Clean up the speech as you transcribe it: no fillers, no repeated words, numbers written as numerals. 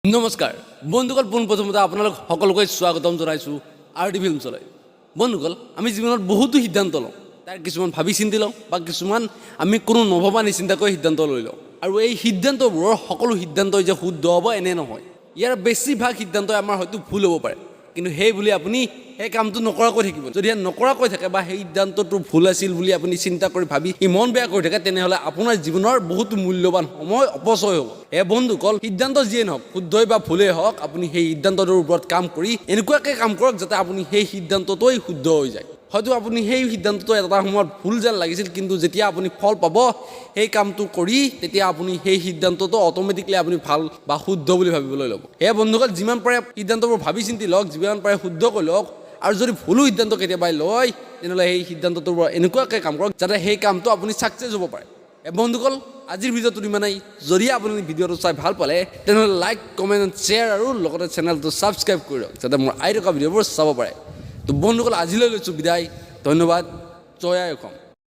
নমস্কাৰ বন্ধুসকল, পোনপ্ৰথমতে আপোনালোক সকলোকে স্বাগতম জনাইছোঁ আৰটি ফিল্মছলৈ। বন্ধুসকল, আমি জীৱনত বহুতো সিদ্ধান্ত লওঁ, তাৰ কিছুমান ভাবি চিন্তি লওঁ বা কিছুমান আমি কোনো নভবা নিচিন্তাকৈ সিদ্ধান্ত লৈ লওঁ। আৰু এই সিদ্ধান্তবোৰৰ সকলো সিদ্ধান্তই যে শুদ্ধ হ'ব এনে নহয়, ইয়াৰ বেছিভাগ সিদ্ধান্তই আমাৰ হয়তো ভুল হ'ব পাৰে, কিন্তু সেই বুলি আপুনি সেই কামটো নকৰাকৈ থাকিব। যদি নকৰাকৈ থাকে বা সেই সিদ্ধান্তটো ভুল আছিল বুলি আপুনি চিন্তা কৰি ভাবি মন বেয়া কৰি থাকে, তেনেহ'লে আপোনাৰ জীৱনৰ বহুতো মূল্যৱান সময় অপচয় হ'ব। বন্ধুসকল, সিদ্ধান্ত যিয়ে নহওক, শুদ্ধই বা ভুলেই হওক, আপুনি সেই সিদ্ধান্তটোৰ ওপৰত কাম কৰি এনেকুৱাকৈ কাম কৰক যাতে আপুনি সেই সিদ্ধান্তটোৱেই শুদ্ধ হৈ যায়। হয়তো আপুনি সেই সিদ্ধান্তটো এটা সময়ত ভুল যেন লাগিছিল, কিন্তু যেতিয়া আপুনি ফল পাব সেই কামটো কৰি, তেতিয়া আপুনি সেই সিদ্ধান্তটো অট'মেটিকলি আপুনি ভাল বা শুদ্ধ বুলি ভাবিবলৈ ল'ব। বন্ধুসকল, যিমান পাৰে সিদ্ধান্তবোৰ ভাবি চিন্তি লওক, যিমান পাৰে শুদ্ধ কৰি লওক। আৰু যদি ভুলো সিদ্ধান্ত কেতিয়াবাই লয়, তেনেহ'লে সেই সিদ্ধান্তটোৰ পৰা এনেকুৱাকৈ কাম কৰক যাতে সেই কামটো আপুনি ছাকচেছ হ'ব পাৰে। বন্ধুসকল, আজিৰ ভিডিঅ'টো ইমানেই। যদি আপুনি ভিডিঅ'টো চাই ভাল পালে, তেনেহ'লে লাইক, কমেণ্ট, শ্বেয়াৰ আৰু লগতে চেনেলটো ছাবস্ক্ৰাইব কৰি লওক যাতে মোৰ আহি থকা ভিডিঅ'বোৰ চাব পাৰে। তো বন্ধুসকল, আজিলৈ লৈছোঁ বিদায়। ধন্যবাদ। জয় আই অসম।